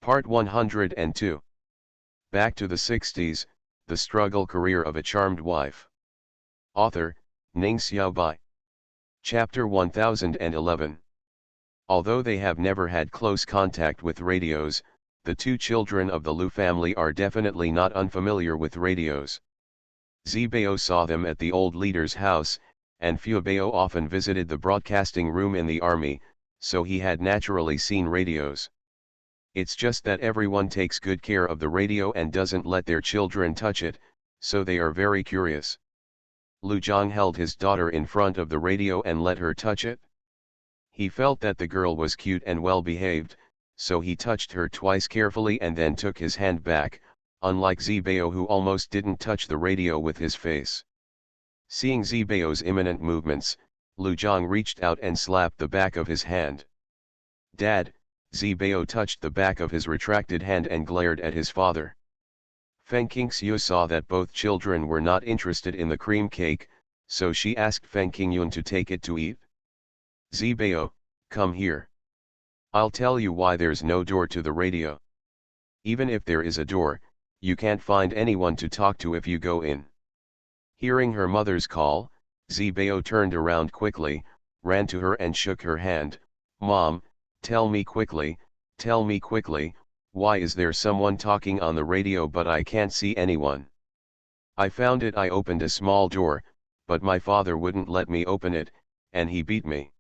Part 102. Back to the 60s, The Struggle Career of a Charmed Wife. Author, Ning Xiaobai. Chapter 1011. Although they have never had close contact with radios, the two children of the Liu family are definitely not unfamiliar with radios. Zibao saw them at the old leader's house, and Fuebao often visited the broadcasting room in the army, so he had naturally seen radios. It's just that everyone takes good care of the radio and doesn't let their children touch it, so they are very curious. Lu Zhang held his daughter in front of the radio and let her touch it. He felt that the girl was cute and well behaved, so he touched her twice carefully and then took his hand back, unlike Zibao who almost didn't touch the radio with his face. Seeing Zibao's imminent movements, Lu Zhang reached out and slapped the back of his hand. "Dad," Zibao touched the back of his retracted hand and glared at his father. Feng Qingxiu saw that both children were not interested in the cream cake, so she asked Feng Qingyun to take it to eat. "Zibao, come here. I'll tell you why there's no door to the radio. Even if there is a door, you can't find anyone to talk to if you go in." Hearing her mother's call, Zibao turned around quickly, ran to her and shook her hand. "Mom, tell me quickly, why is there someone talking on the radio but I can't see anyone? I found it. I opened a small door, but my father wouldn't let me open it, and he beat me.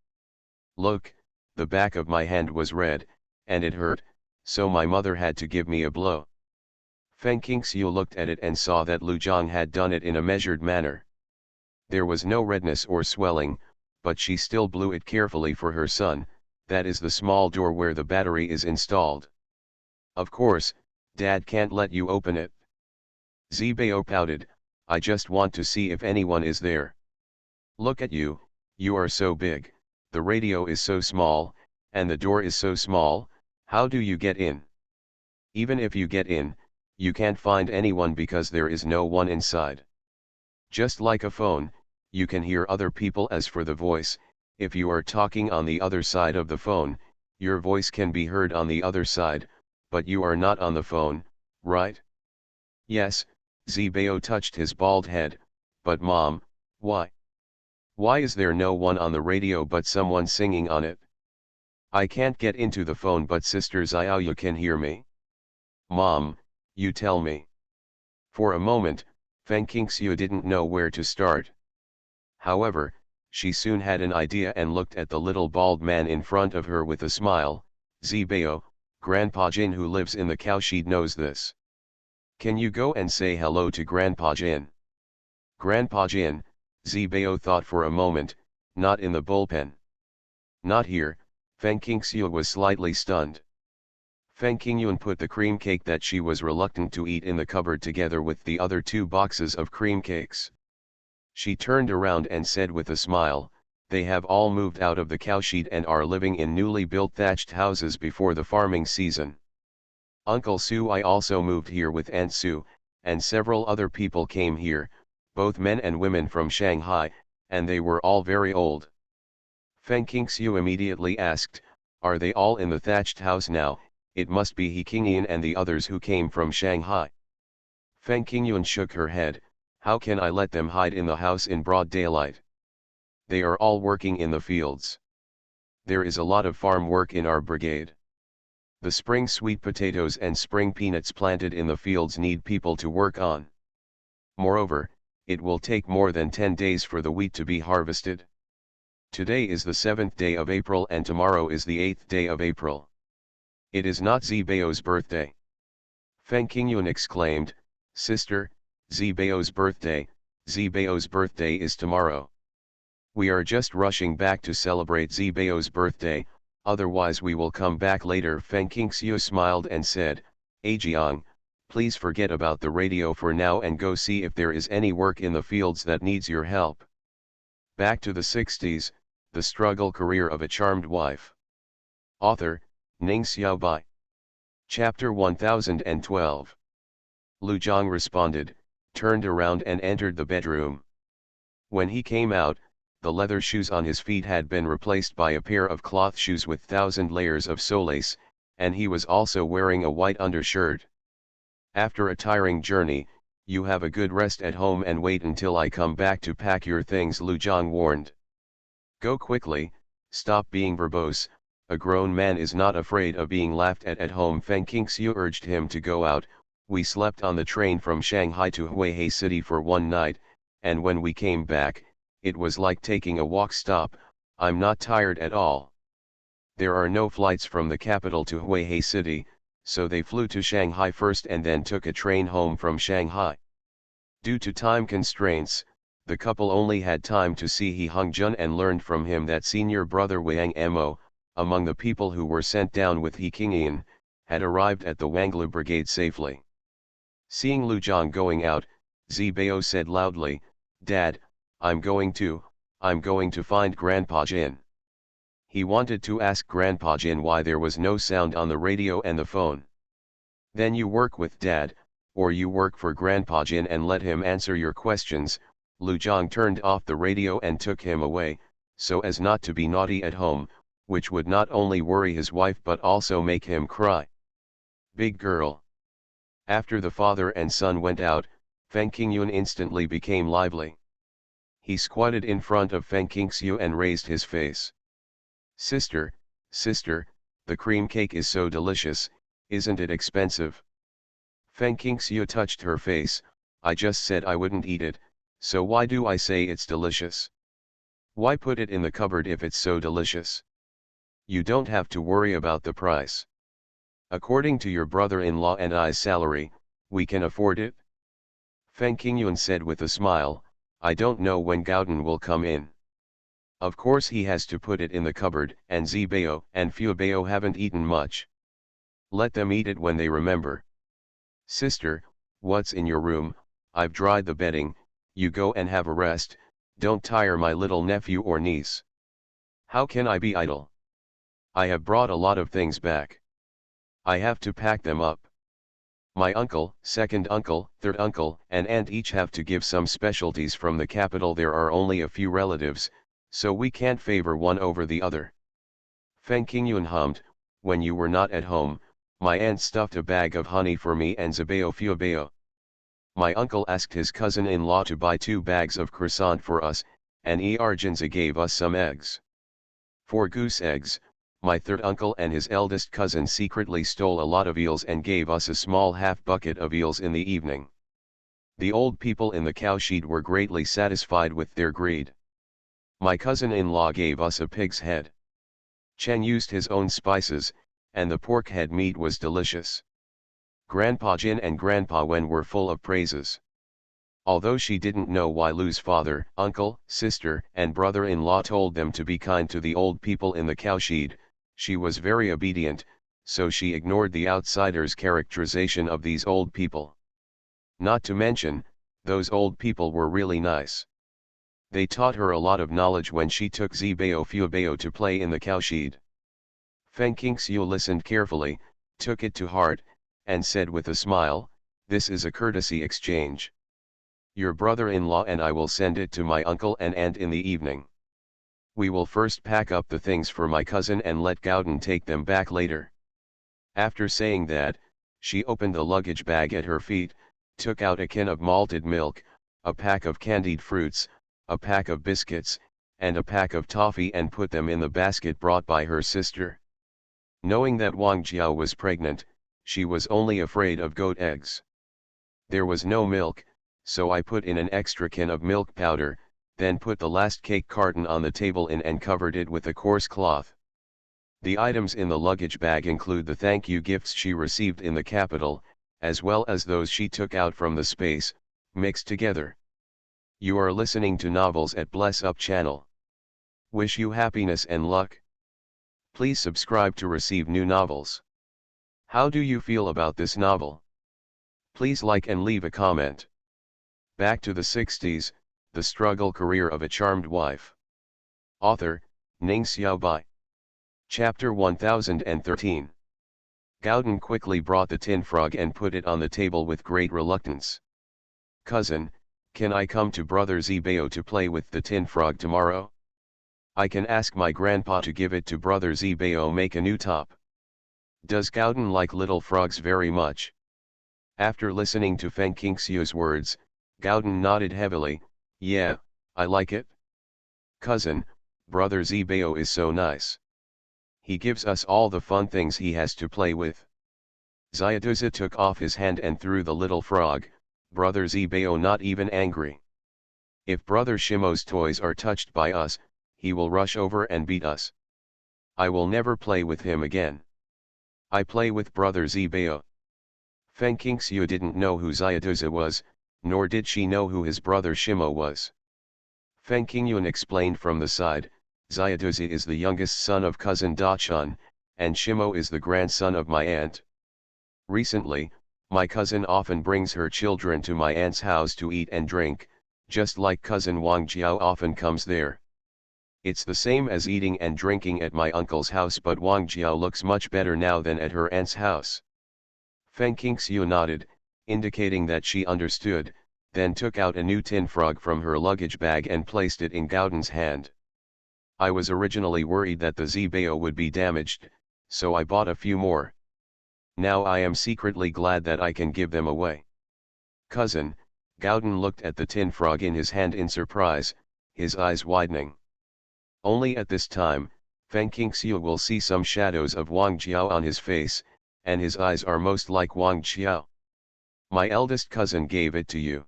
Look, the back of my hand was red, and it hurt, so my mother had to give me a blow." Feng Qingxiu looked at it and saw that Lu Zhang had done it in a measured manner. There was no redness or swelling, but she still blew it carefully for her son. "That is the small door where the battery is installed. Of course, Dad can't let you open it." Zibao pouted, "I just want to see if anyone is there. Look at you, you are so big, the radio is so small, and the door is so small, how do you get in? Even if you get in, you can't find anyone because there is no one inside. Just like a phone, you can hear other people. As for the voice, if you are talking on the other side of the phone, your voice can be heard on the other side, but you are not on the phone, right?" "Yes," Zibao touched his bald head, "but Mom, why? Why is there no one on the radio but someone singing on it? I can't get into the phone but Sister Xiaoyu can hear me. Mom, you tell me." For a moment, Feng Qingxiu didn't know where to start. However, she soon had an idea and looked at the little bald man in front of her with a smile. "Zibao, Grandpa Jin who lives in the cowshed knows this. Can you go and say hello to Grandpa Jin?" "Grandpa Jin," Zibao thought for a moment, "not in the bullpen." "Not here," Feng Qingxiu was slightly stunned. Feng Qingyun put the cream cake that she was reluctant to eat in the cupboard together with the other 2 boxes of cream cakes. She turned around and said with a smile, "They have all moved out of the cowshed and are living in newly built thatched houses before the farming season. Uncle Sui also moved here with Aunt Su, and several other people came here, both men and women from Shanghai, and they were all very old." Feng Qingxiu immediately asked, "Are they all in the thatched house now? It must be He Qingyan and the others who came from Shanghai." Feng Qingyun shook her head, "How can I let them hide in the house in broad daylight? They are all working in the fields. There is a lot of farm work in our brigade. The spring sweet potatoes and spring peanuts planted in the fields need people to work on. Moreover, it will take more than 10 days for the wheat to be harvested. Today is the 7th day of April and tomorrow is the 8th day of April. It is not Zibao's birthday." Feng Qingyun exclaimed, "Sister, Zibao's birthday is tomorrow. We are just rushing back to celebrate Zibao's birthday, otherwise we will come back later." Feng Qingxiu smiled and said, "Ajiang, please forget about the radio for now and go see if there is any work in the fields that needs your help." Back to the 60s, The Struggle Career of a Charmed Wife. Author, Ning Xiaobai. Chapter 1012. Lu Zhang responded, turned around and entered the bedroom. When he came out, the leather shoes on his feet had been replaced by a pair of cloth shoes with 1,000 layers of solace, and he was also wearing a white undershirt. After a tiring journey, you have a good rest at home and wait until I come back to pack your things, Lu Zhang warned. Go quickly, stop being verbose, a grown man is not afraid of being laughed at home. Feng Qingxiu urged him to go out. We slept on the train from Shanghai to Huihai City for one night, and when we came back, it was like taking a walk. Stop, I'm not tired at all. There are no flights from the capital to Huihai City, so they flew to Shanghai first and then took a train home from Shanghai. Due to time constraints, the couple only had time to see He Hongjun and learned from him that senior brother Wang Mo, among the people who were sent down with He Qingyan, had arrived at the Wanglu brigade safely. Seeing Lu Zhang going out, Zibao said loudly, "Dad, I'm going to find Grandpa Jin." He wanted to ask Grandpa Jin why there was no sound on the radio and the phone. Then you work with Dad, or you work for Grandpa Jin and let him answer your questions. Lu Zhang turned off the radio and took him away, so as not to be naughty at home, which would not only worry his wife but also make him cry. Big girl. After the father and son went out, Feng Qingyun instantly became lively. He squatted in front of Feng Qingxiu and raised his face. Sister, sister, the cream cake is so delicious, isn't it expensive? Feng Qingxiu touched her face. I just said I wouldn't eat it, so why do I say it's delicious? Why put it in the cupboard if it's so delicious? You don't have to worry about the price. According to your brother-in-law and I's salary, we can afford it? Feng Qingyun said with a smile, I don't know when Gaodan will come in. Of course he has to put it in the cupboard, and Zibao and Fuebao haven't eaten much. Let them eat it when they remember. Sister, what's in your room? I've dried the bedding, you go and have a rest, don't tire my little nephew or niece. How can I be idle? I have brought a lot of things back. I have to pack them up. My uncle, second uncle, third uncle, and aunt each have to give some specialties from the capital. There are only a few relatives, so we can't favor one over the other. Feng Qingyun hummed, when you were not at home, my aunt stuffed a bag of honey for me and Zibao Fuebao. My uncle asked his cousin-in-law to buy 2 bags of croissant for us, and Arjanza gave us some eggs. 4 goose eggs. My third uncle and his eldest cousin secretly stole a lot of eels and gave us a small half bucket of eels in the evening. The old people in the cowshed were greatly satisfied with their greed. My cousin-in-law gave us a pig's head. Chen used his own spices, and the pork head meat was delicious. Grandpa Jin and Grandpa Wen were full of praises. Although she didn't know why Lu's father, uncle, sister, and brother-in-law told them to be kind to the old people in the cowshed, she was very obedient, so she ignored the outsiders' characterization of these old people. Not to mention, those old people were really nice. They taught her a lot of knowledge when she took Zibao Fuebao to play in the cowshed. Feng Qingxiu listened carefully, took it to heart, and said with a smile, this is a courtesy exchange. Your brother-in-law and I will send it to my uncle and aunt in the evening. We will first pack up the things for my cousin and let Gaodan take them back later. After saying that, she opened the luggage bag at her feet, took out a can of malted milk, a pack of candied fruits, a pack of biscuits, and a pack of toffee and put them in the basket brought by her sister. Knowing that Wang Jiao was pregnant, she was only afraid of goat eggs. There was no milk, so I put in an extra can of milk powder, then put the last cake carton on the table and covered it with a coarse cloth. The items in the luggage bag include the thank you gifts she received in the capital, as well as those she took out from the space, mixed together. You are listening to Novels at Bless Up channel. Wish you happiness and luck. Please subscribe to receive new novels. How do you feel about this novel? Please like and leave a comment. Back to the 60s, The Struggle Career of a Charmed Wife. Author, Ning Xiaobai. Chapter 1013. Gaodan quickly brought the tin frog and put it on the table with great reluctance. Cousin, can I come to Brother Zibao to play with the tin frog tomorrow? I can ask my grandpa to give it to Brother Zibao make a new top. Does Gauden like little frogs very much? After listening to Feng Qingxiu's words, Gauden nodded heavily. Yeah, I like it. Cousin, brother Zibao is so nice. He gives us all the fun things he has to play with. Xiaoduzi took off his hand and threw the little frog, brother Zibao not even angry. If brother Shimo's toys are touched by us, he will rush over and beat us. I will never play with him again. I play with brother Zibao. Feng Qingxiu didn't know who Xiaoduzi was, nor did she know who his brother Shimo was. Feng Qingyun explained from the side, Xiaoduzi is the youngest son of cousin Dachun, and Shimo is the grandson of my aunt. Recently, my cousin often brings her children to my aunt's house to eat and drink, just like cousin Wang Jiao often comes there. It's the same as eating and drinking at my uncle's house, but Wang Jiao looks much better now than at her aunt's house. Feng Qingxiu nodded, indicating that she understood, then took out a new tin frog from her luggage bag and placed it in Gauden's hand. I was originally worried that the Zibao would be damaged, so I bought a few more. Now I am secretly glad that I can give them away. Cousin, Gauden looked at the tin frog in his hand in surprise, his eyes widening. Only at this time, Feng Qingxiu will see some shadows of Wang Jiao on his face, and his eyes are most like Wang Jiao. My eldest cousin gave it to you.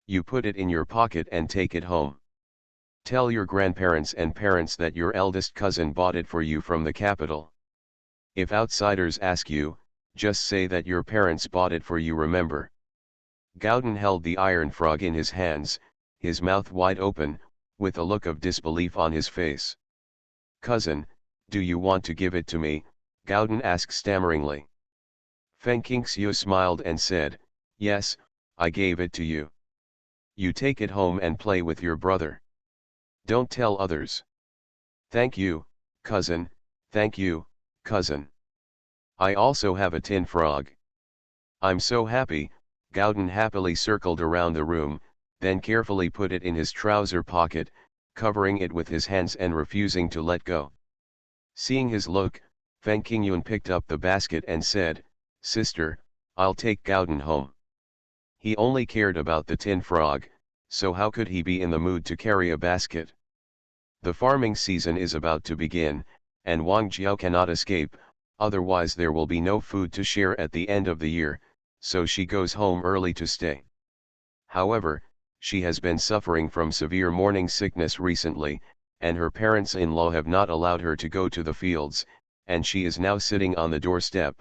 You put it in your pocket and take it home. Tell your grandparents and parents that your eldest cousin bought it for you from the capital. If outsiders ask you, just say that your parents bought it for you, remember. Gauden held the iron frog in his hands, his mouth wide open, with a look of disbelief on his face. Cousin, do you want to give it to me? Gauden asked stammeringly. Feng Qingxiu smiled and said, yes, I gave it to you. You take it home and play with your brother. Don't tell others. Thank you, cousin, thank you, cousin. I also have a tin frog. I'm so happy. Gauden happily circled around the room, then carefully put it in his trouser pocket, covering it with his hands and refusing to let go. Seeing his look, Feng Qingyun picked up the basket and said, Sister, I'll take Gauden home. He only cared about the tin frog, so how could he be in the mood to carry a basket? The farming season is about to begin, and Wang Jiao cannot escape, otherwise there will be no food to share at the end of the year, so she goes home early to stay. However, she has been suffering from severe morning sickness recently, and her parents-in-law have not allowed her to go to the fields, and she is now sitting on the doorstep.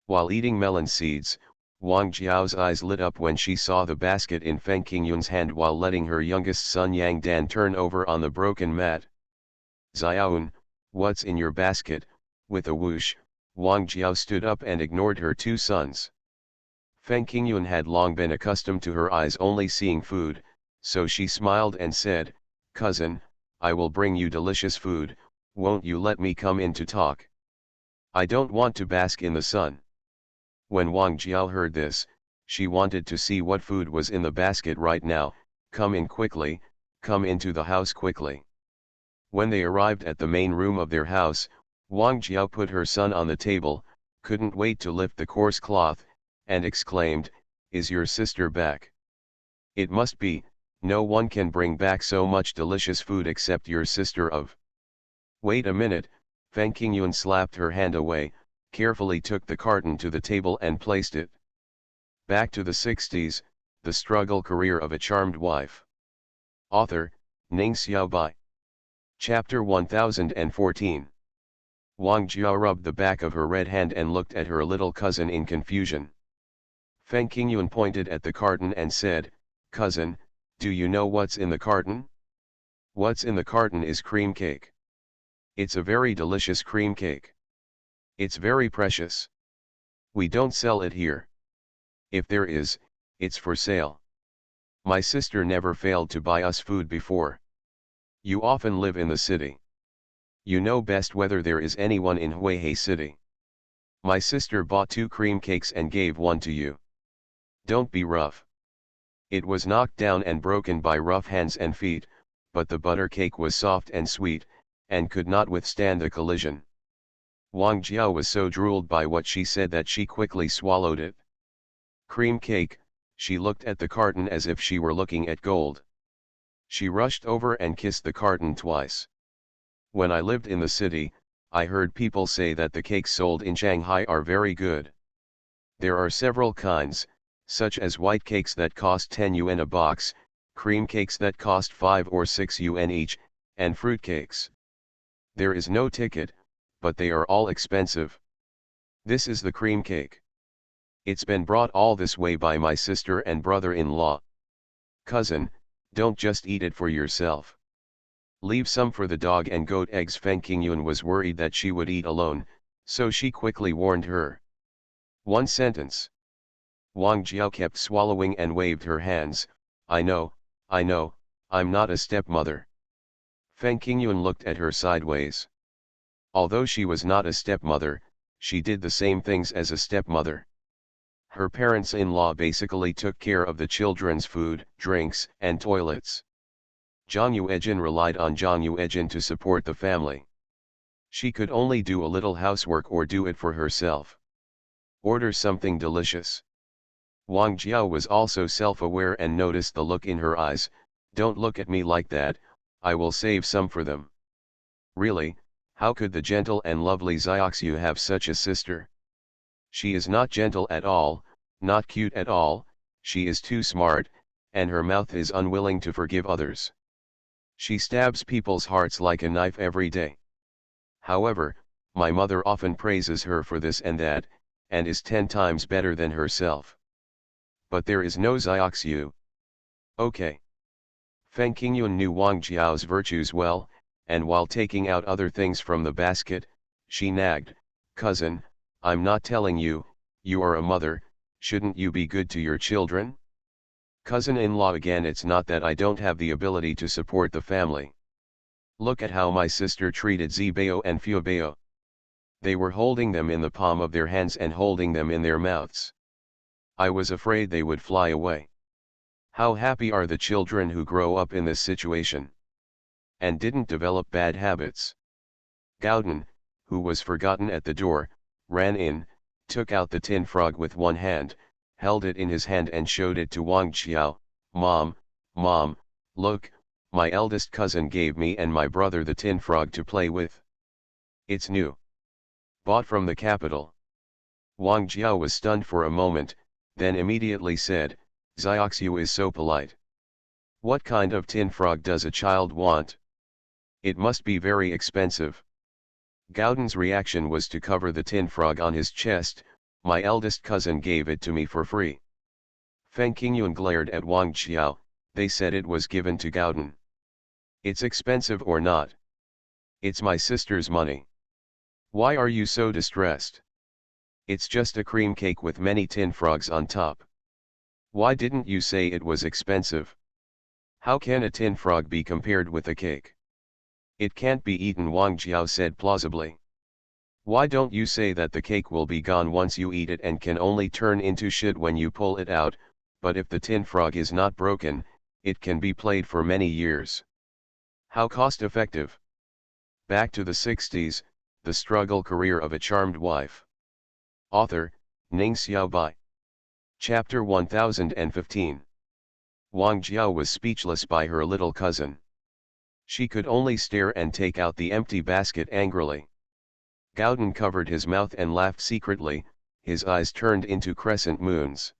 While eating melon seeds, Wang Jiao's eyes lit up when she saw the basket in Feng Qingyun's hand while letting her youngest son Yang Dan turn over on the broken mat. Xiaoyun, what's in your basket? With a whoosh, Wang Jiao stood up and ignored her two sons. Feng Qingyun had long been accustomed to her eyes only seeing food, so she smiled and said, Cousin, I will bring you delicious food, won't you let me come in to talk? I don't want to bask in the sun. When Wang Jiao heard this, she wanted to see what food was in the basket right now. Come in quickly, come into the house quickly. When they arrived at the main room of their house, Wang Jiao put her son on the table, couldn't wait to lift the coarse cloth, and exclaimed, Is your sister back? It must be, no one can bring back so much delicious food except your sister of. Wait a minute, Feng Qingyun slapped her hand away, carefully took the carton to the table and placed it. Back to the 60s, the struggle career of a charmed wife. Author, Ning Xiaobai. Chapter 1014. Wang Jiao rubbed the back of her red hand and looked at her little cousin in confusion. Feng Qingyun pointed at the carton and said, Cousin, do you know what's in the carton? What's in the carton is cream cake. It's a very delicious cream cake. It's very precious. We don't sell it here. If there is, it's for sale. My sister never failed to buy us food before. You often live in the city. You know best whether there is anyone in Huihei City. My sister bought 2 cream cakes and gave one to you. Don't be rough. It was knocked down and broken by rough hands and feet, but the butter cake was soft and sweet, and could not withstand the collision. Wang Jiao was so drooled by what she said that she quickly swallowed it. Cream cake, she looked at the carton as if she were looking at gold. She rushed over and kissed the carton twice. When I lived in the city, I heard people say that the cakes sold in Shanghai are very good. There are several kinds, such as white cakes that cost 10 yuan a box, cream cakes that cost 5 or 6 yuan each, and fruit cakes. There is no ticket, but they are all expensive. This is the cream cake. It's been brought all this way by my sister and brother-in-law. Cousin, don't just eat it for yourself. Leave some for the dog and goat eggs. Feng Qingyun was worried that she would eat alone, so she quickly warned her. One sentence. Wang Jiao kept swallowing and waved her hands. I know, I'm not a stepmother. Feng Qingyun looked at her sideways. Although she was not a stepmother, she did the same things as a stepmother. Her parents-in-law basically took care of the children's food, drinks, and toilets. Zhang Yuejin relied on Zhang Yuejin to support the family. She could only do a little housework or do it for herself. Order something delicious. Wang Jiao was also self-aware and noticed the look in her eyes. Don't look at me like that, I will save some for them. Really, how could the gentle and lovely Xiaoxiu have such a sister? She is not gentle at all, not cute at all, she is too smart, and her mouth is unwilling to forgive others. She stabs people's hearts like a knife every day. However, my mother often praises her for this and that, and is 10 times better than herself. But there is no Xiaoxiu. Okay. Feng Qingyun knew Wang Jiao's virtues well, and while taking out other things from the basket, she nagged, Cousin, I'm not telling you, you are a mother, shouldn't you be good to your children? Cousin-in-law again, it's not that I don't have the ability to support the family. Look at how my sister treated Zibao and Fuebao. They were holding them in the palm of their hands and holding them in their mouths. I was afraid they would fly away. How happy are the children who grow up in this situation and didn't develop bad habits. Gauden, who was forgotten at the door, ran in, took out the tin frog with one hand, held it in his hand and showed it to Wang Qiao. Mom, look, my eldest cousin gave me and my brother the tin frog to play with. It's new. Bought from the capital. Wang Jiao was stunned for a moment, then immediately said, Xiaoxiu is so polite. What kind of tin frog does a child want? It must be very expensive. Gauden's reaction was to cover the tin frog on his chest. My eldest cousin gave it to me for free. Feng Qingyun glared at Wang Qiao. They said it was given to Gauden. It's expensive or not? It's my sister's money. Why are you so distressed? It's just a cream cake with many tin frogs on top. Why didn't you say it was expensive? How can a tin frog be compared with a cake? It can't be eaten, Wang Jiao said plausibly. Why don't you say that the cake will be gone once you eat it and can only turn into shit when you pull it out, but if the tin frog is not broken, it can be played for many years. How cost-effective. Back to the 60s, the struggle career of a charmed wife. Author, Ning Xiaobai. Chapter 1015. Wang Jiao was speechless by her little cousin. She could only stare and take out the empty basket angrily. Gauden covered his mouth and laughed secretly, his eyes turned into crescent moons.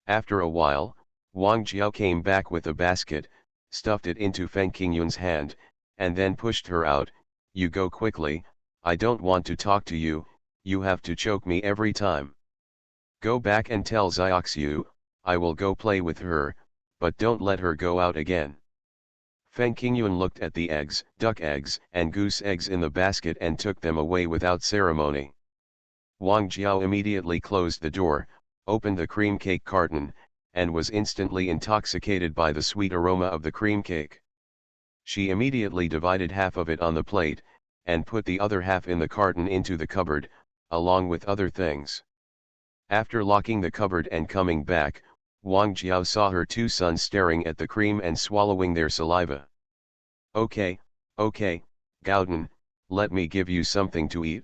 After a while, Wang Jiao came back with a basket, stuffed it into Feng Qingyun's hand, and then pushed her out. You go quickly, I don't want to talk to you, you have to choke me every time. Go back and tell Xiaoxiu, I will go play with her, but don't let her go out again. Feng Qingyun looked at the eggs, duck eggs, and goose eggs in the basket and took them away without ceremony. Wang Jiao immediately closed the door, opened the cream cake carton, and was instantly intoxicated by the sweet aroma of the cream cake. She immediately divided half of it on the plate, and put the other half in the carton into the cupboard, along with other things. After locking the cupboard and coming back, Wang Jiao saw her two sons staring at the cream and swallowing their saliva. Okay, Gauden, let me give you something to eat.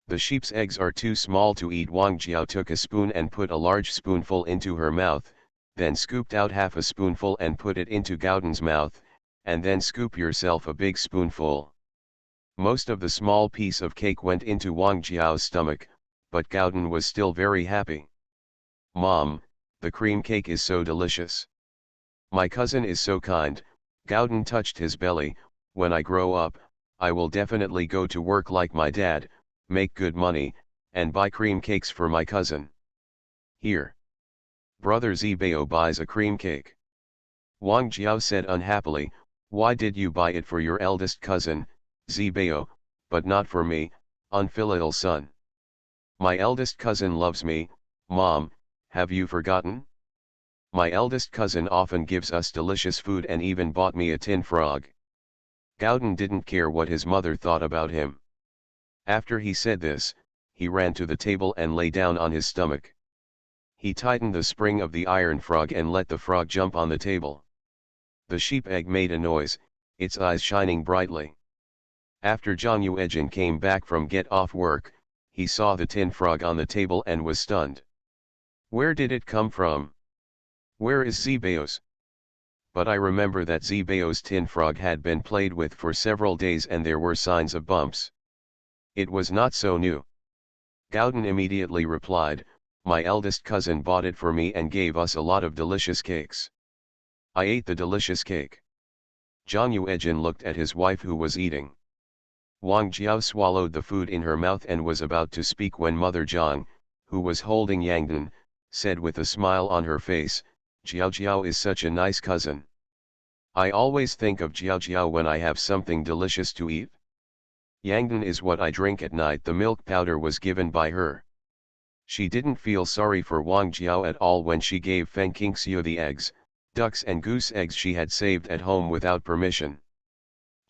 The sheep's eggs are too small to eat. Wang Jiao took a spoon and put a large spoonful into her mouth, then scooped out half a spoonful and put it into Gaodan's mouth, and then scoop yourself a big spoonful. Most of the small piece of cake went into Wang Jiao's stomach, but Gaodan was still very happy. Mom, the cream cake is so delicious. My cousin is so kind. Gaodan touched his belly. When I grow up, I will definitely go to work like my dad, make good money, and buy cream cakes for my cousin. Here. Brother Zibao buys a cream cake. Wang Jiao said unhappily, why did you buy it for your eldest cousin, Zibao, but not for me, unfilial son? My eldest cousin loves me, Mom, have you forgotten? My eldest cousin often gives us delicious food and even bought me a tin frog. Gaodan didn't care what his mother thought about him. After he said this, he ran to the table and lay down on his stomach. He tightened the spring of the iron frog and let the frog jump on the table. The sheep egg made a noise, its eyes shining brightly. After Zhang Yuejin came back from get off work, he saw the tin frog on the table and was stunned. Where did it come from? Where is Zibao's? But I remember that Zibao's tin frog had been played with for several days and there were signs of bumps. It was not so new. Gaodan immediately replied, my eldest cousin bought it for me and gave us a lot of delicious cakes. I ate the delicious cake. Zhang Yuejin looked at his wife who was eating. Wang Jiao swallowed the food in her mouth and was about to speak when Mother Zhang, who was holding Yangdan, said with a smile on her face, Jiao Jiao is such a nice cousin. I always think of Jiao Jiao when I have something delicious to eat. Yangdan is what I drink at night. The milk powder was given by her. She didn't feel sorry for Wang Jiao at all when she gave Feng Qingxiu the eggs, ducks and goose eggs she had saved at home without permission.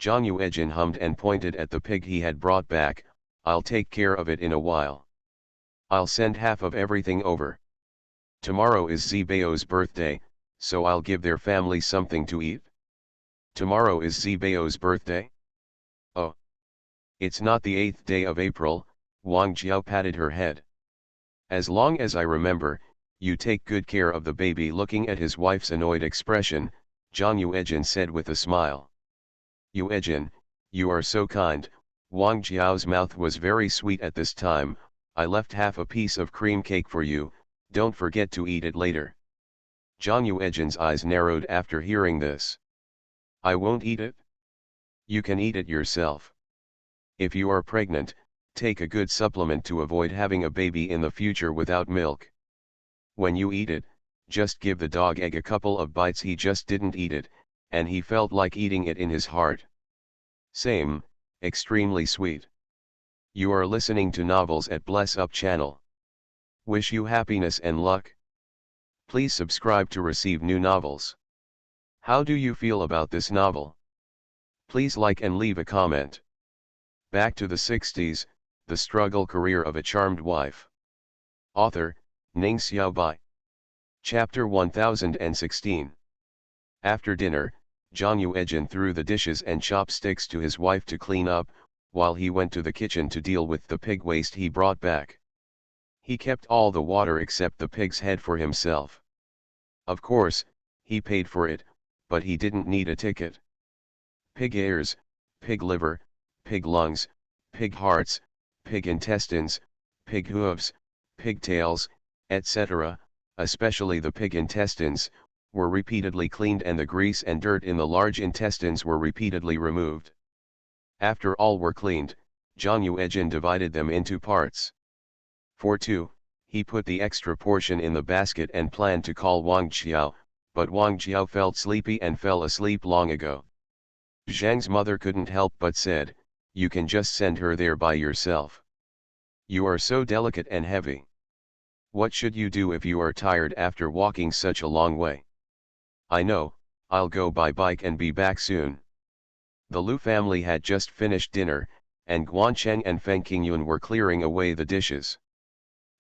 Zhang Yuejin hummed and pointed at the pig he had brought back, I'll take care of it in a while. I'll send half of everything over. Tomorrow is Zibao's birthday, so I'll give their family something to eat. Tomorrow is Zibao's birthday? Oh. It's not the 8th day of April, Wang Jiao patted her head. As long as I remember, you take good care of the baby. Looking at his wife's annoyed expression, Zhang Yuejin said with a smile. Yuejin, you are so kind. Wang Jiao's mouth was very sweet at this time. I left half a piece of cream cake for you, don't forget to eat it later. Zhang Yuejin's eyes narrowed after hearing this. I won't eat it. You can eat it yourself. If you are pregnant, take a good supplement to avoid having a baby in the future without milk. When you eat it, just give the dog egg a couple of bites. He just didn't eat it, and he felt like eating it in his heart. Same, extremely sweet. You are listening to Novels at Bless Up channel. Wish you happiness and luck. Please subscribe to receive new novels. How do you feel about this novel? Please like and leave a comment. Back to the 60s, The Struggle Career of a Charmed Wife. Author, Ning Xiaobai. Chapter 1016. After dinner, Zhang Yuejin threw the dishes and chopsticks to his wife to clean up, while he went to the kitchen to deal with the pig waste he brought back. He kept all the water except the pig's head for himself. Of course, he paid for it, but he didn't need a ticket. Pig ears, pig liver, pig lungs, pig hearts, pig intestines, pig hooves, pigtails, etc., especially the pig intestines, were repeatedly cleaned and the grease and dirt in the large intestines were repeatedly removed. After all were cleaned, Zhang Yuejin divided them into parts. For two, he put the extra portion in the basket and planned to call Wang Jiao, but Wang Jiao felt sleepy and fell asleep long ago. Zhang's mother couldn't help but said, you can just send her there by yourself. You are so delicate and heavy. What should you do if you are tired after walking such a long way? I know, I'll go by bike and be back soon. The Lu family had just finished dinner, and Guancheng and Feng Qingyun were clearing away the dishes.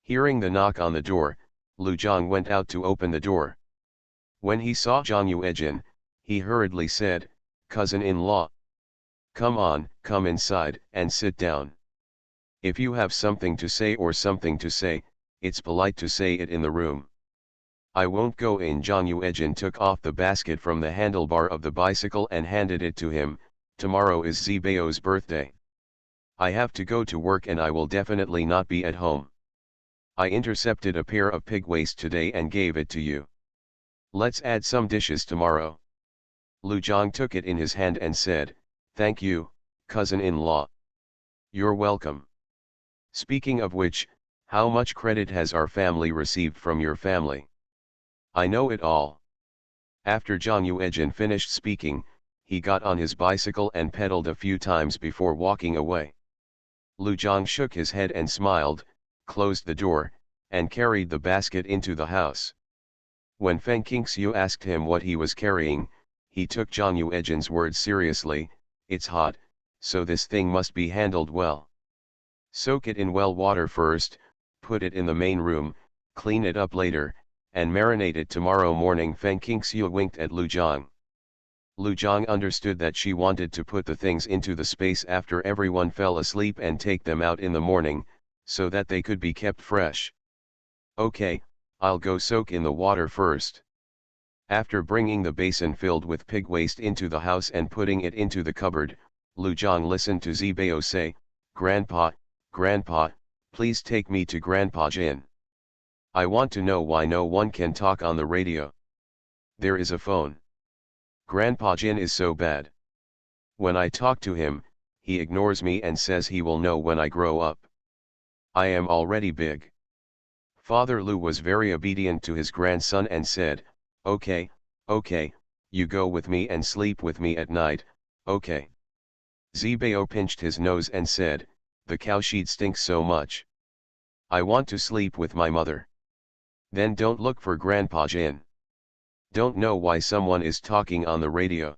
Hearing the knock on the door, Lu Zhang went out to open the door. When he saw Zhang Yuejin, he hurriedly said, cousin-in-law. Come on, come inside and sit down. If you have something to say or something to say, it's polite to say it in the room. I won't go in. John Yuejin took off the basket from the handlebar of the bicycle and handed it to him. Tomorrow is Zibeo's birthday. I have to go to work and I will definitely not be at home. I intercepted a pair of pig waist today and gave it to you. Let's add some dishes tomorrow. Lu Zhang took it in his hand and said, "Thank you, cousin-in-law. You're welcome. Speaking of which, how much credit has our family received from your family?" "I know it all." After Zhang Yuejin finished speaking, he got on his bicycle and pedaled a few times before walking away. Lu Zhang shook his head and smiled, closed the door, and carried the basket into the house. When Feng Qingxiu asked him what he was carrying, he took Zhang Yuejin's words seriously. "It's hot, so this thing must be handled well. Soak it in well water first, put it in the main room, clean it up later, and marinate it tomorrow morning." Feng Qingxiu winked at Lu Zhang. Lu Zhang understood that she wanted to put the things into the space after everyone fell asleep and take them out in the morning, so that they could be kept fresh. "Okay, I'll go soak in the water first." After bringing the basin filled with pig waste into the house and putting it into the cupboard, Lu Zhang listened to Zibao say, "Grandpa, Grandpa, please take me to Grandpa Jin. I want to know why no one can talk on the radio. There is a phone. Grandpa Jin is so bad. When I talk to him, he ignores me and says he will know when I grow up. I am already big." Father Lu was very obedient to his grandson and said, "Okay, okay, you go with me and sleep with me at night, okay." Zibao pinched his nose and said, "The cow sheet stinks so much. I want to sleep with my mother." "Then don't look for Grandpa Jin. Don't know why someone is talking on the radio."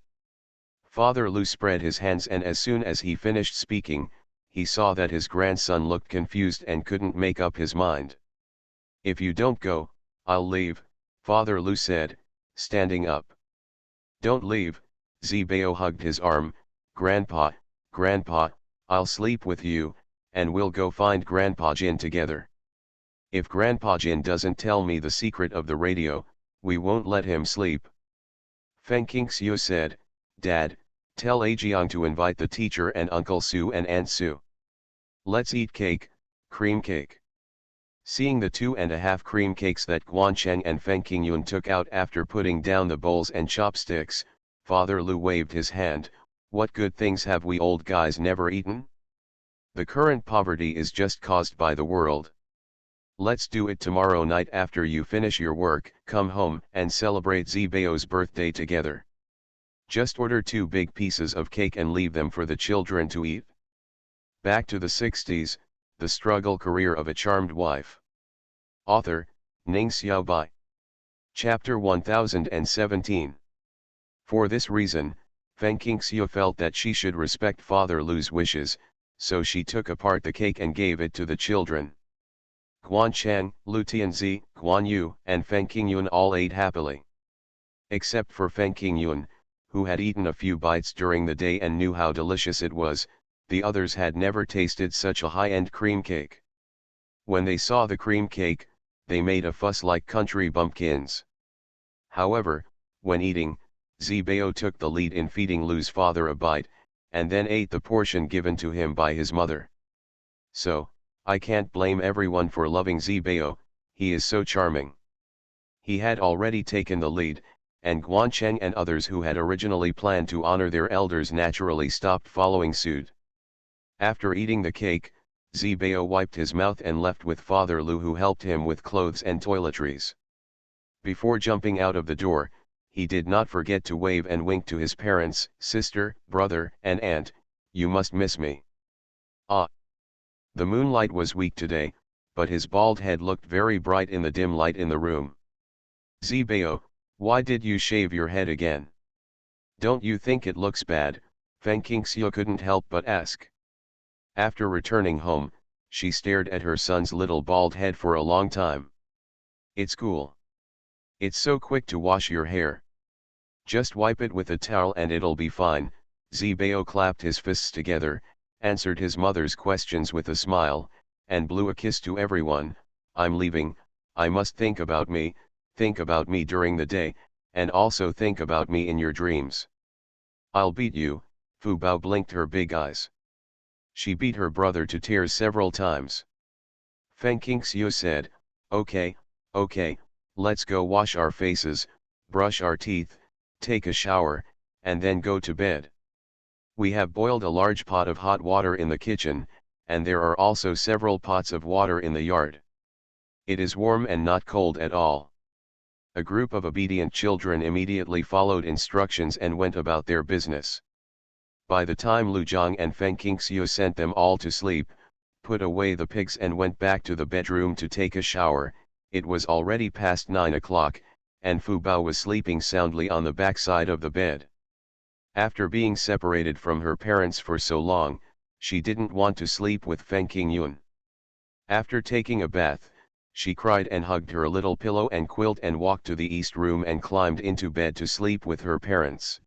Father Lu spread his hands and as soon as he finished speaking, he saw that his grandson looked confused and couldn't make up his mind. "If you don't go, I'll leave," Father Lu said, standing up. "Don't leave," Zibao hugged his arm. "Grandpa, Grandpa, I'll sleep with you, and we'll go find Grandpa Jin together. If Grandpa Jin doesn't tell me the secret of the radio, we won't let him sleep." Feng Qingxiu said, "Dad, tell Ajiang to invite the teacher and Uncle Su and Aunt Su. Let's eat cake, cream cake." Seeing the 2.5 cream cakes that Guancheng and Feng Qingyun took out after putting down the bowls and chopsticks, Father Lu waved his hand. "What good things have we old guys never eaten? The current poverty is just caused by the world. Let's do it tomorrow night after you finish your work. Come home and celebrate Zibao's birthday together. Just order 2 big pieces of cake and leave them for the children to eat." Back to the 60s, the struggle career of a charmed wife. Author, Ning Xiaobai. Chapter 1017. For this reason, Feng Qingxiu felt that she should respect Father Lu's wishes, so she took apart the cake and gave it to the children. Guancheng, Lu Tianzi, Guan Yu, and Feng Qingyun all ate happily. Except for Feng Qingyun, who had eaten a few bites during the day and knew how delicious it was, the others had never tasted such a high-end cream cake. When they saw the cream cake, they made a fuss like country bumpkins. However, when eating, Zibao took the lead in feeding Lu's father a bite, and then ate the portion given to him by his mother. So, I can't blame everyone for loving Zibao, he is so charming. He had already taken the lead, and Guancheng and others who had originally planned to honor their elders naturally stopped following suit. After eating the cake, Zibao wiped his mouth and left with Father Lu, who helped him with clothes and toiletries. Before jumping out of the door, he did not forget to wave and wink to his parents, sister, brother, and aunt. "You must miss me." Ah! The moonlight was weak today, but his bald head looked very bright in the dim light in the room. "Zibao, why did you shave your head again? Don't you think it looks bad?" Feng Qingxiu couldn't help but ask. After returning home, she stared at her son's little bald head for a long time. "It's cool. It's so quick to wash your hair. Just wipe it with a towel and it'll be fine." Zibao clapped his fists together, answered his mother's questions with a smile, and blew a kiss to everyone. I'm leaving, I must think about me during the day, and also think about me in your dreams. I'll beat you, Fu Bao blinked her big eyes. She beat her brother to tears several times. Feng Qingxiu said, okay, let's go wash our faces, brush our teeth, take a shower, and then go to bed. We have boiled a large pot of hot water in the kitchen, and there are also several pots of water in the yard. It is warm and not cold at all. A group of obedient children immediately followed instructions and went about their business. By the time Lu Zhang and Feng Qingxiu sent them all to sleep, put away the pigs and went back to the bedroom to take a shower, it was already past 9 o'clock, and Fu Bao was sleeping soundly on the backside of the bed. After being separated from her parents for so long, she didn't want to sleep with Feng Qingyun. After taking a bath, she cried and hugged her little pillow and quilt and walked to the east room and climbed into bed to sleep with her parents.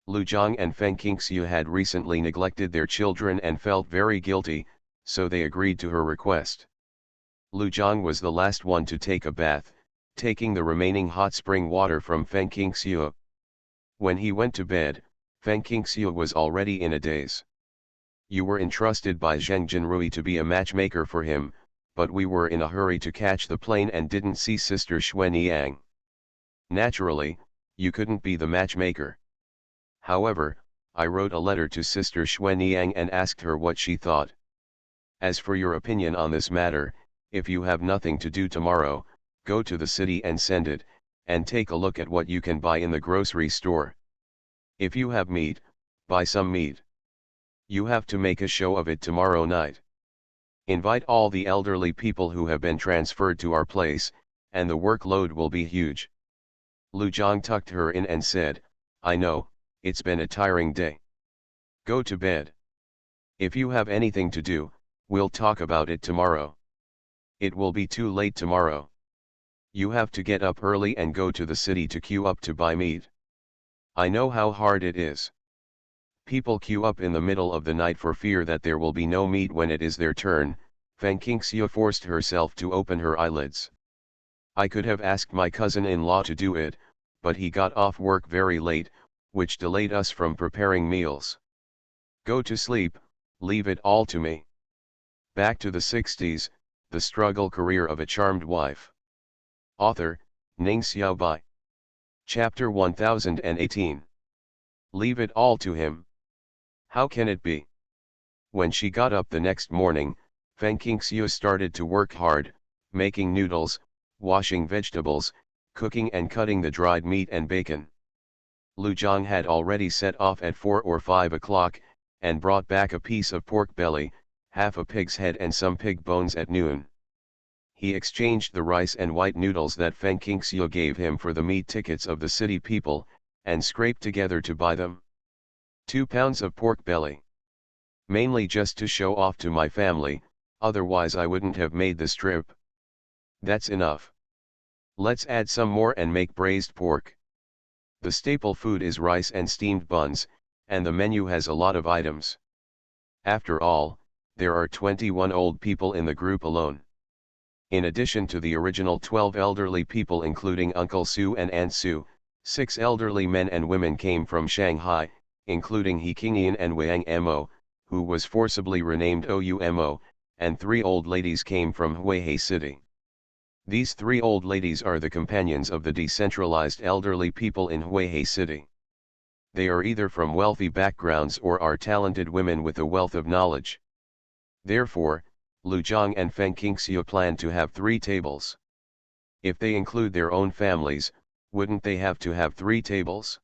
Lu Zhang and Feng Qingxiu had recently neglected their children and felt very guilty, so they agreed to her request. Lu Zhang was the last one to take a bath, taking the remaining hot spring water from Feng Qingxiu. When he went to bed, Feng Qingxiu was already in a daze. You were entrusted by Zheng Jinrui to be a matchmaker for him, but we were in a hurry to catch the plane and didn't see Sister Xuanyang. Naturally, you couldn't be the matchmaker. However, I wrote a letter to Sister Xuanyang and asked her what she thought. As for your opinion on this matter, if you have nothing to do tomorrow, go to the city and send it, and take a look at what you can buy in the grocery store. If you have meat, buy some meat. You have to make a show of it tomorrow night. Invite all the elderly people who have been transferred to our place, and the workload will be huge. Lu Zhang tucked her in and said, I know, it's been a tiring day. Go to bed. If you have anything to do, we'll talk about it tomorrow. It will be too late tomorrow. You have to get up early and go to the city to queue up to buy meat. I know how hard it is. People queue up in the middle of the night for fear that there will be no meat when it is their turn. Feng Qingxiu forced herself to open her eyelids. I could have asked my cousin-in-law to do it, but he got off work very late, which delayed us from preparing meals. Go to sleep, leave it all to me. Back to the 60s, The Struggle Career of a Charmed Wife. Author, Ning Xiaobai. Chapter 1018. Leave it all to him. How can it be? When she got up the next morning, Feng Qingxiu started to work hard, making noodles, washing vegetables, cooking and cutting the dried meat and bacon. Lu Zhang had already set off at 4 or 5 o'clock, and brought back a piece of pork belly, half a pig's head and some pig bones at noon. He exchanged the rice and white noodles that Feng Qingxiu gave him for the meat tickets of the city people, and scraped together to buy them. 2 pounds of pork belly. Mainly just to show off to my family, otherwise I wouldn't have made this trip. That's enough. Let's add some more and make braised pork. The staple food is rice and steamed buns, and the menu has a lot of items. After all, there are 21 old people in the group alone. In addition to the original 12 elderly people including Uncle Su and Aunt Su, 6 elderly men and women came from Shanghai, including He Qingyan and Wang Mo, who was forcibly renamed Oumo, and 3 old ladies came from Huihei City. These 3 old ladies are the companions of the decentralized elderly people in Huihei City. They are either from wealthy backgrounds or are talented women with a wealth of knowledge. Therefore, Lu Zhang and Feng Qingxiu planned to have 3 tables. If they include their own families, wouldn't they have to have 3 tables?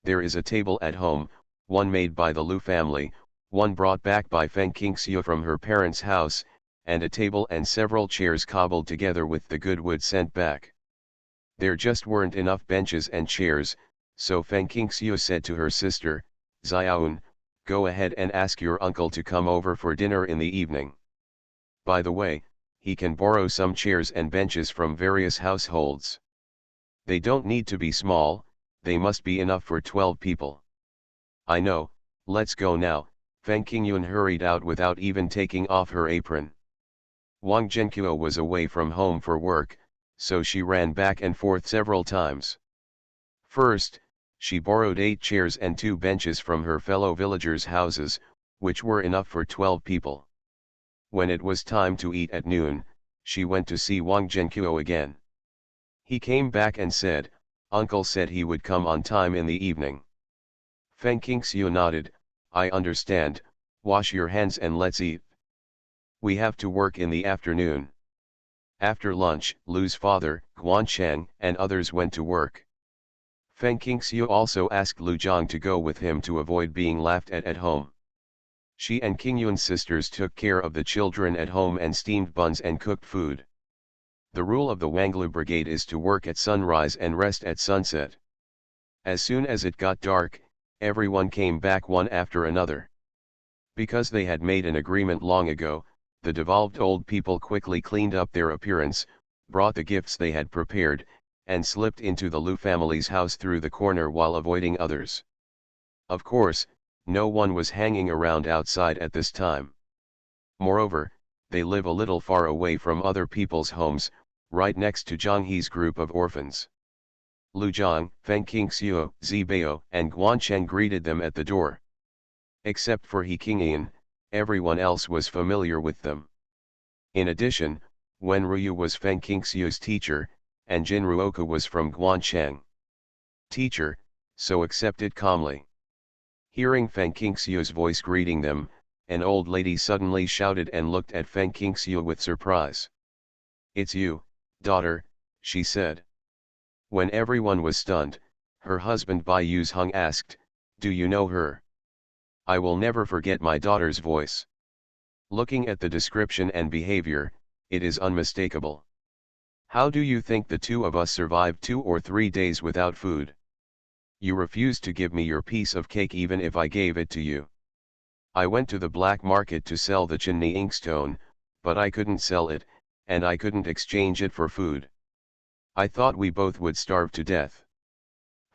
There is a table at home, one made by the Lu family, one brought back by Feng Qingxiu from her parents' house, and a table and several chairs cobbled together with the good wood sent back. There just weren't enough benches and chairs, so Feng Qingxiu said to her sister, Xiaoun, go ahead and ask your uncle to come over for dinner in the evening. By the way, he can borrow some chairs and benches from various households. They don't need to be small, they must be enough for 12 people. I know, let's go now, Feng Qingyun hurried out without even taking off her apron. Wang Zhenqiu was away from home for work, so she ran back and forth several times. First, she borrowed 8 chairs and 2 benches from her fellow villagers' houses, which were enough for 12 people. When it was time to eat at noon, she went to see Wang Zhenqiu again. He came back and said, "Uncle said he would come on time in the evening." Feng Qingxiu nodded, "I understand, wash your hands and let's eat. We have to work in the afternoon." After lunch, Lu's father, Guancheng, and others went to work. Feng Qingxiu also asked Lu Zhang to go with him to avoid being laughed at home. She and Qingyun's sisters took care of the children at home and steamed buns and cooked food. The rule of the Wanglu Brigade is to work at sunrise and rest at sunset. As soon as it got dark, everyone came back one after another. Because they had made an agreement long ago, the devolved old people quickly cleaned up their appearance, brought the gifts they had prepared, and slipped into the Lu family's house through the corner while avoiding others. Of course, no one was hanging around outside at this time. Moreover, they live a little far away from other people's homes, right next to Zhang He's group of orphans. Lu Zhang, Feng Qingxiu, Zibao, and Guancheng greeted them at the door. Except for He Qingyan, everyone else was familiar with them. In addition, Wen Ruyu was Feng Qingxiu's teacher, and Jin Ruoku was from Guancheng. "Teacher," so accepted calmly. Hearing Feng Qingxiu's voice greeting them, an old lady suddenly shouted and looked at Feng Qingxiu with surprise. "It's you, daughter," she said. When everyone was stunned, her husband Bai Yuzheng asked, "Do you know her?" "I will never forget my daughter's voice. Looking at the description and behavior, it is unmistakable. How do you think the two of us survived 2 or 3 days without food? You refused to give me your piece of cake even if I gave it to you. I went to the black market to sell the Chinni inkstone, but I couldn't sell it, and I couldn't exchange it for food. I thought we both would starve to death.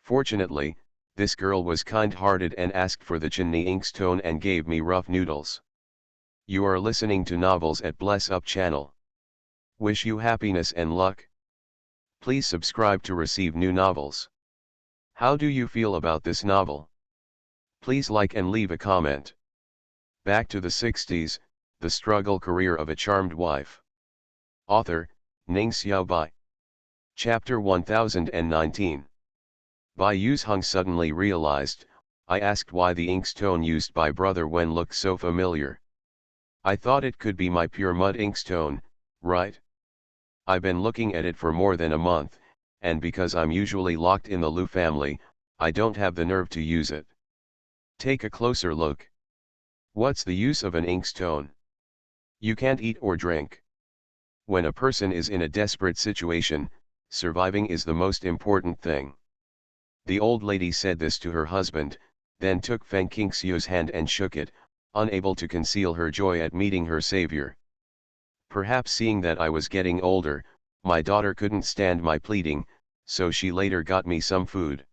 Fortunately, this girl was kind-hearted and asked for the Chinni inkstone and gave me rough noodles." You are listening to Novels at Bless Up channel. Wish you happiness and luck. Please subscribe to receive new novels. How do you feel about this novel? Please like and leave a comment. Back to the 60s, The Struggle Career of a Charmed Wife. Author, Ning Xiaobai. Chapter 1019. Bai Yuzheng suddenly realized, I asked why the inkstone used by Brother Wen looked so familiar. I thought it could be my pure mud inkstone, right? I've been looking at it for more than a month, and because I'm usually locked in the Lu family, I don't have the nerve to use it. Take a closer look. What's the use of an inkstone? You can't eat or drink. When a person is in a desperate situation, surviving is the most important thing. The old lady said this to her husband, then took Feng Qingxiu's hand and shook it, unable to conceal her joy at meeting her savior. Perhaps seeing that I was getting older, my daughter couldn't stand my pleading, so she later got me some food.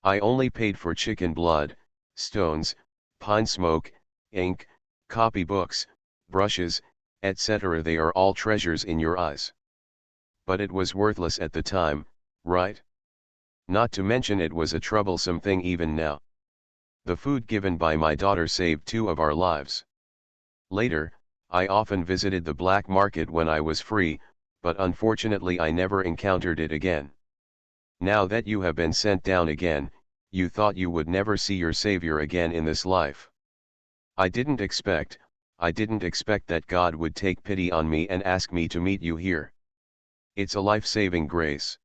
I only paid for chicken blood, stones, pine smoke, ink, copybooks, brushes, etc. They are all treasures in your eyes. But it was worthless at the time, right? Not to mention it was a troublesome thing even now. The food given by my daughter saved 2 of our lives. Later, I often visited the black market when I was free, but unfortunately I never encountered it again. Now that you have been sent down again, you thought you would never see your savior again in this life. I didn't expect that God would take pity on me and ask me to meet you here. It's a life-saving grace."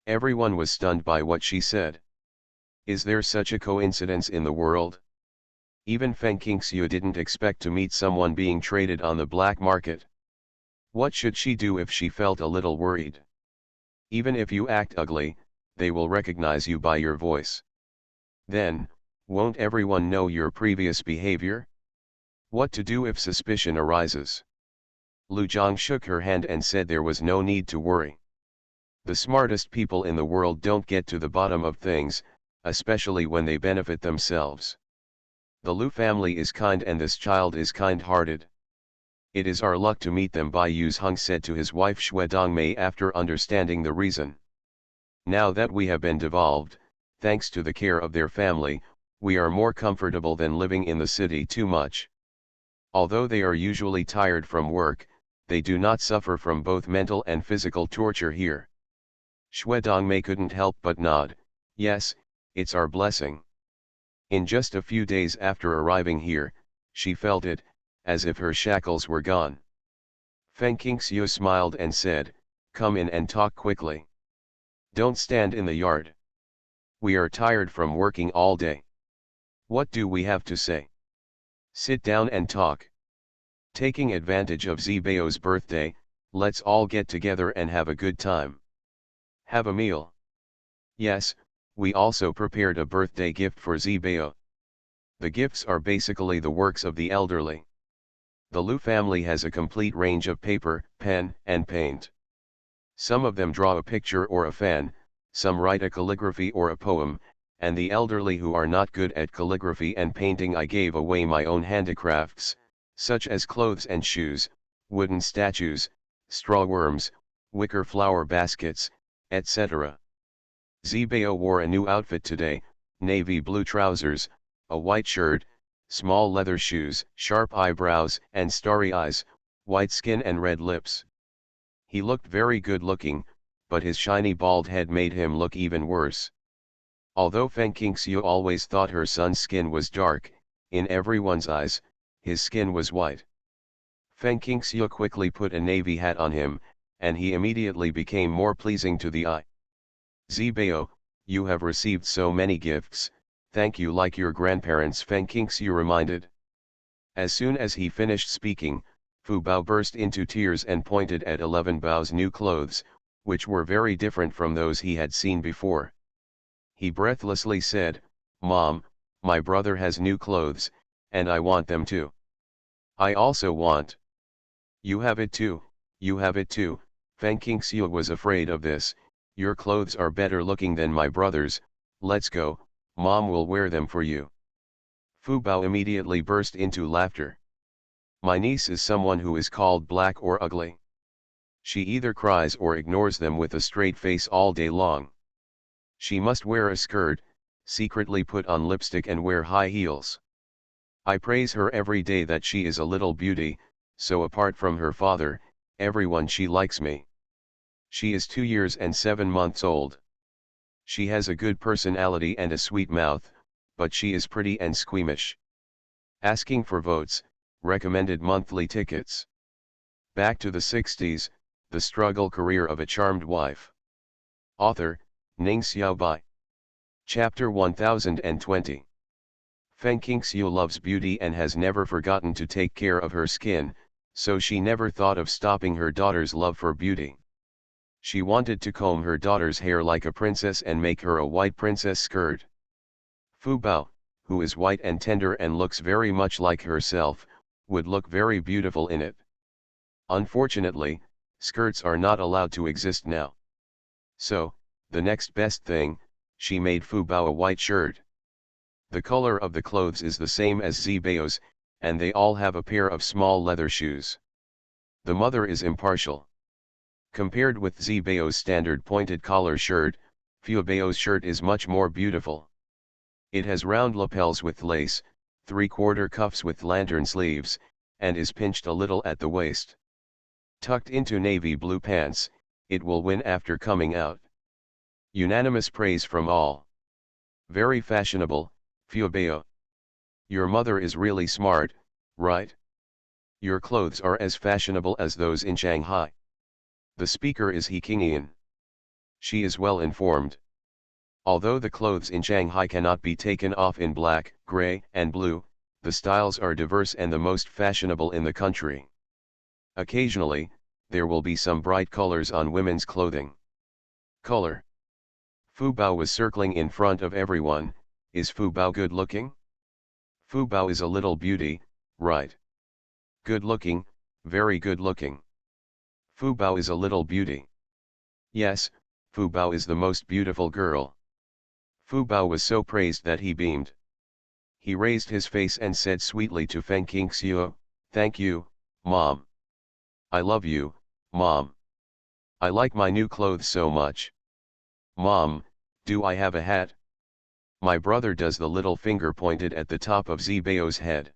Everyone was stunned by what she said. Is there such a coincidence in the world? Even Feng Qingxiu didn't expect to meet someone being traded on the black market. What should she do if she felt a little worried? Even if you act ugly, they will recognize you by your voice. Then, won't everyone know your previous behavior? What to do if suspicion arises? Lu Zhang shook her hand and said there was no need to worry. The smartest people in the world don't get to the bottom of things, especially when they benefit themselves. The Lu family is kind and this child is kind-hearted. It is our luck to meet them, Bai Yuz Hung said to his wife Xue Dongmei after understanding the reason. Now that we have been devolved, thanks to the care of their family, we are more comfortable than living in the city too much. Although they are usually tired from work, they do not suffer from both mental and physical torture here. Xue Dongmei couldn't help but nod. Yes, it's our blessing. In just a few days after arriving here, she felt it, as if her shackles were gone. Feng Qingxiu smiled and said, "Come in and talk quickly. Don't stand in the yard. We are tired from working all day. What do we have to say? Sit down and talk." Taking advantage of Zibao's birthday, let's all get together and have a good time. Have a meal. Yes, we also prepared a birthday gift for Zibao. The gifts are basically the works of the elderly. The Lu family has a complete range of paper, pen, and paint. Some of them draw a picture or a fan, some write a calligraphy or a poem, and the elderly who are not good at calligraphy and painting, I gave away my own handicrafts, such as clothes and shoes, wooden statues, straw worms, wicker flower baskets, etc. Zibao wore a new outfit today, navy blue trousers, a white shirt, small leather shoes, sharp eyebrows and starry eyes, white skin and red lips. He looked very good looking, but his shiny bald head made him look even worse. Although Feng Qingxiu always thought her son's skin was dark, in everyone's eyes, his skin was white. Feng Qingxiu quickly put a navy hat on him, and he immediately became more pleasing to the eye. Zibao, you have received so many gifts, thank you like your grandparents, Feng Qingxiu reminded. As soon as he finished speaking, Fu Bao burst into tears and pointed at 11 Bao's new clothes, which were very different from those he had seen before. He breathlessly said, "Mom, my brother has new clothes, and I want them too. I also want." "You have it too, you have it too." Feng Qingxiu was afraid of this. "Your clothes are better looking than my brother's, let's go, Mom will wear them for you." Fu Bao immediately burst into laughter. "My niece is someone who is called black or ugly. She either cries or ignores them with a straight face all day long. She must wear a skirt, secretly put on lipstick and wear high heels. I praise her every day that she is a little beauty, so apart from her father, everyone she likes me. She is 2 years and 7 months old. She has a good personality and a sweet mouth, but she is pretty and squeamish. Asking for votes, recommended monthly tickets." Back to the 60s, the struggle career of a charmed wife. Author, Ning Xiaobai. Chapter 1020. Feng Qingxiu loves beauty and has never forgotten to take care of her skin, so she never thought of stopping her daughter's love for beauty. She wanted to comb her daughter's hair like a princess and make her a white princess skirt. Fu Bao, who is white and tender and looks very much like herself, would look very beautiful in it. Unfortunately, skirts are not allowed to exist now. So, the next best thing, she made Fu Bao a white shirt. The color of the clothes is the same as Zibao's, and they all have a pair of small leather shoes. The mother is impartial. Compared with Zibao's standard pointed collar shirt, Fu Bao's shirt is much more beautiful. It has round lapels with lace, 3/4 cuffs with lantern sleeves, and is pinched a little at the waist. Tucked into navy blue pants, it will win after coming out. Unanimous praise from all. Very fashionable, Fu Bao. Your mother is really smart, right? Your clothes are as fashionable as those in Shanghai. The speaker is He Qingyan. She is well informed. Although the clothes in Shanghai cannot be taken off in black, gray, and blue, the styles are diverse and the most fashionable in the country. Occasionally, there will be some bright colors on women's clothing. Color. Fu Bao was circling in front of everyone. Is Fu Bao good looking? Fu Bao is a little beauty, right? Good looking, very good looking. Fu Bao is a little beauty. Yes, Fu Bao is the most beautiful girl. Fu Bao was so praised that he beamed. He raised his face and said sweetly to Feng Qingxiu, "Thank you, Mom. I love you, Mom. I like my new clothes so much. Mom, do I have a hat?" My brother does. The little finger pointed at the top of Zibao's head.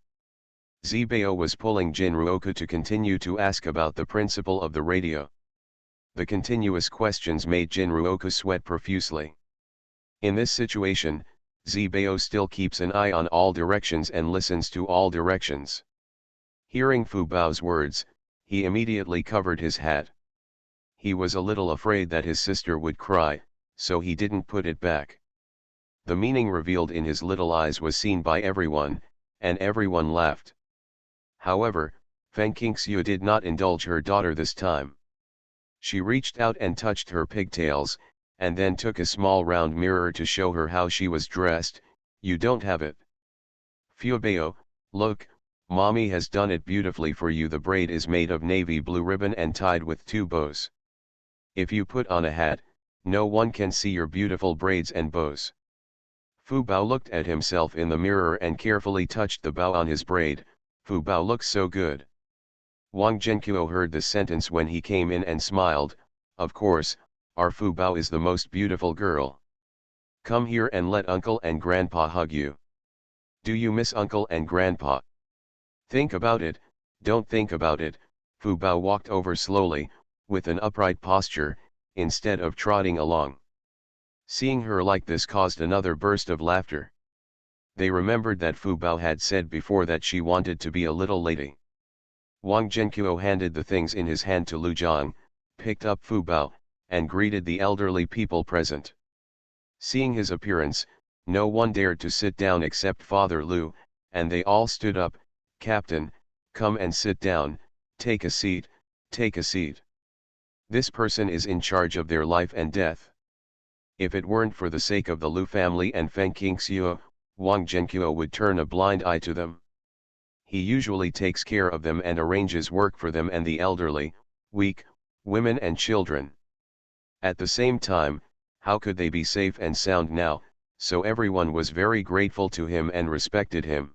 Zibao was pulling Jinruoka to continue to ask about the principle of the radio. The continuous questions made Jinruoka sweat profusely. In this situation, Zibao still keeps an eye on all directions and listens to all directions. Hearing Fu Bao's words, he immediately covered his hat. He was a little afraid that his sister would cry, so he didn't put it back. The meaning revealed in his little eyes was seen by everyone, and everyone laughed. However, Feng Qingxiu did not indulge her daughter this time. She reached out and touched her pigtails, and then took a small round mirror to show her how she was dressed. "You don't have it. Fuebao, look, Mommy has done it beautifully for you. The braid is made of navy blue ribbon and tied with 2 bows. If you put on a hat, no one can see your beautiful braids and bows." Fu Bao looked at himself in the mirror and carefully touched the bow on his braid. "Fu Bao looks so good." Wang Zhenqiu heard this sentence when he came in and smiled. "Of course, our Fu Bao is the most beautiful girl. Come here and let uncle and grandpa hug you. Do you miss uncle and grandpa? Think about it, don't think about it." Fu Bao walked over slowly, with an upright posture, instead of trotting along. Seeing her like this caused another burst of laughter. They remembered that Fu Bao had said before that she wanted to be a little lady. Wang Zhenqiu handed the things in his hand to Lu Zhang, picked up Fu Bao, and greeted the elderly people present. Seeing his appearance, no one dared to sit down except Father Lu, and they all stood up. "Captain, come and sit down, take a seat, take a seat. This person is in charge of their life and death." If it weren't for the sake of the Lu family and Feng Qingxiu, Wang Zhenqiu would turn a blind eye to them. He usually takes care of them and arranges work for them and the elderly, weak, women and children. At the same time, how could they be safe and sound now? So everyone was very grateful to him and respected him.